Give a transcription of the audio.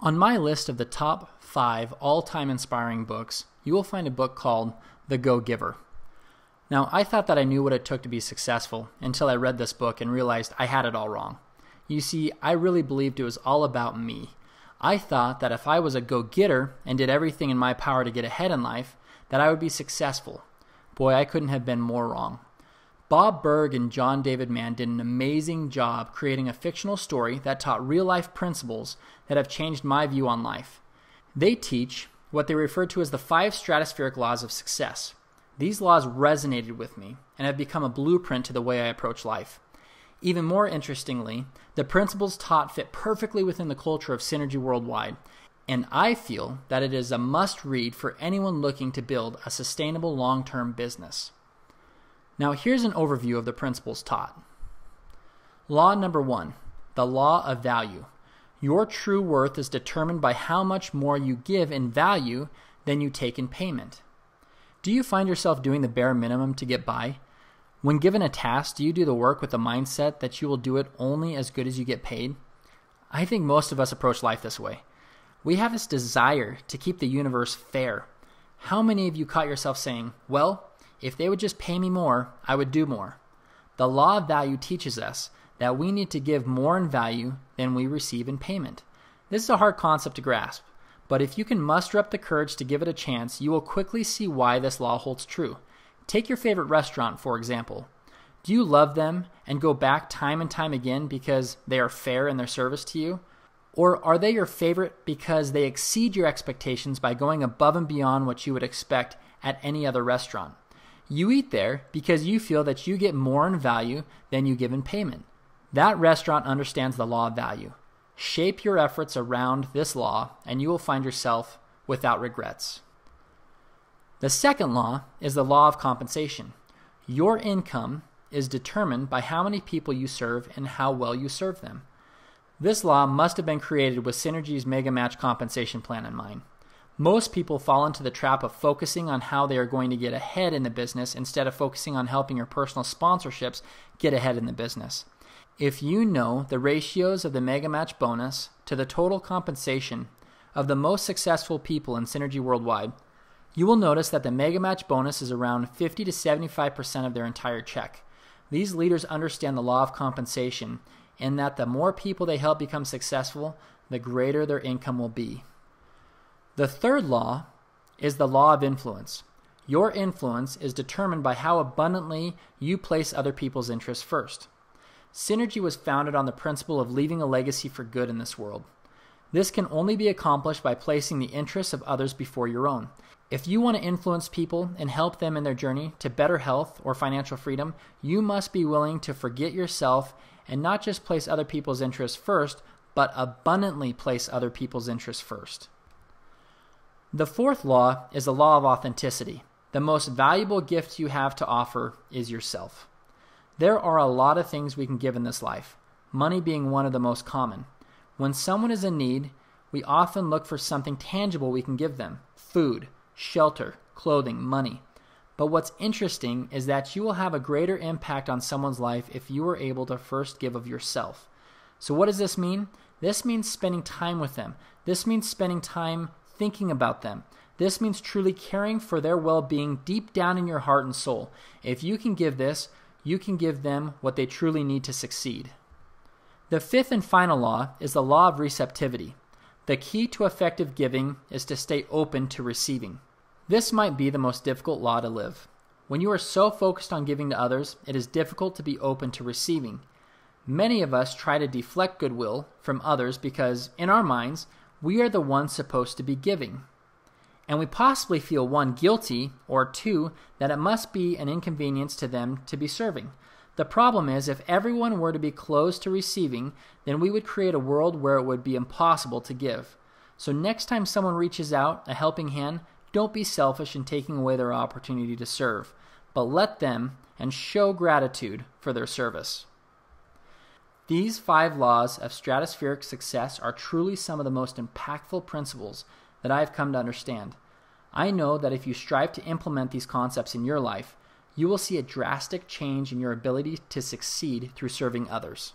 On my list of the top 5 all-time inspiring books, you will find a book called The Go-Giver. Now, I thought that I knew what it took to be successful until I read this book and realized I had it all wrong. You see, I really believed it was all about me. I thought that if I was a go-getter and did everything in my power to get ahead in life, that I would be successful. Boy, I couldn't have been more wrong. Bob Burg and John David Mann did an amazing job creating a fictional story that taught real-life principles that have changed my view on life. They teach what they refer to as the 5 stratospheric laws of success. These laws resonated with me and have become a blueprint to the way I approach life. Even more interestingly, the principles taught fit perfectly within the culture of Synergy Worldwide, and I feel that it is a must-read for anyone looking to build a sustainable long-term business. Now here's an overview of the principles taught. Law number 1, the law of value. Your true worth is determined by how much more you give in value than you take in payment. Do you find yourself doing the bare minimum to get by? When given a task, do you do the work with the mindset that you will do it only as good as you get paid? I think most of us approach life this way. We have this desire to keep the universe fair. How many of you caught yourself saying, well, if they would just pay me more, I would do more? The law of value teaches us that we need to give more in value than we receive in payment. This is a hard concept to grasp, but if you can muster up the courage to give it a chance, you will quickly see why this law holds true. Take your favorite restaurant, for example. Do you love them and go back time and time again because they are fair in their service to you? Or are they your favorite because they exceed your expectations by going above and beyond what you would expect at any other restaurant? You eat there because you feel that you get more in value than you give in payment. That restaurant understands the law of value. Shape your efforts around this law and you will find yourself without regrets. The second law is the law of compensation. Your income is determined by how many people you serve and how well you serve them. This law must have been created with Synergy's Mega Match compensation plan in mind. Most people fall into the trap of focusing on how they are going to get ahead in the business instead of focusing on helping your personal sponsorships get ahead in the business. If you know the ratios of the Mega Match bonus to the total compensation of the most successful people in Synergy Worldwide, you will notice that the Mega Match bonus is around 50 to 75% of their entire check. These leaders understand the law of compensation and that the more people they help become successful, the greater their income will be. The third law is the law of influence. Your influence is determined by how abundantly you place other people's interests first. Synergy was founded on the principle of leaving a legacy for good in this world. This can only be accomplished by placing the interests of others before your own. If you want to influence people and help them in their journey to better health or financial freedom, you must be willing to forget yourself and not just place other people's interests first, but abundantly place other people's interests first. The fourth law is the law of authenticity. The most valuable gift you have to offer is yourself. There are a lot of things we can give in this life, money being one of the most common. When someone is in need, we often look for something tangible we can give them: food, shelter, clothing, money. But what's interesting is that you will have a greater impact on someone's life if you are able to first give of yourself. So what does this mean? This means spending time with them. This means spending time thinking about them. This means truly caring for their well-being deep down in your heart and soul. If you can give this, you can give them what they truly need to succeed. The fifth and final law is the law of receptivity. The key to effective giving is to stay open to receiving. This might be the most difficult law to live. When you are so focused on giving to others, it is difficult to be open to receiving. Many of us try to deflect goodwill from others because, in our minds, we are the ones supposed to be giving. And we possibly feel 1, guilty, or 2, that it must be an inconvenience to them to be serving. The problem is, if everyone were to be closed to receiving, then we would create a world where it would be impossible to give. So next time someone reaches out a helping hand, don't be selfish in taking away their opportunity to serve, but let them and show gratitude for their service. These 5 laws of stratospheric success are truly some of the most impactful principles that I have come to understand. I know that if you strive to implement these concepts in your life, you will see a drastic change in your ability to succeed through serving others.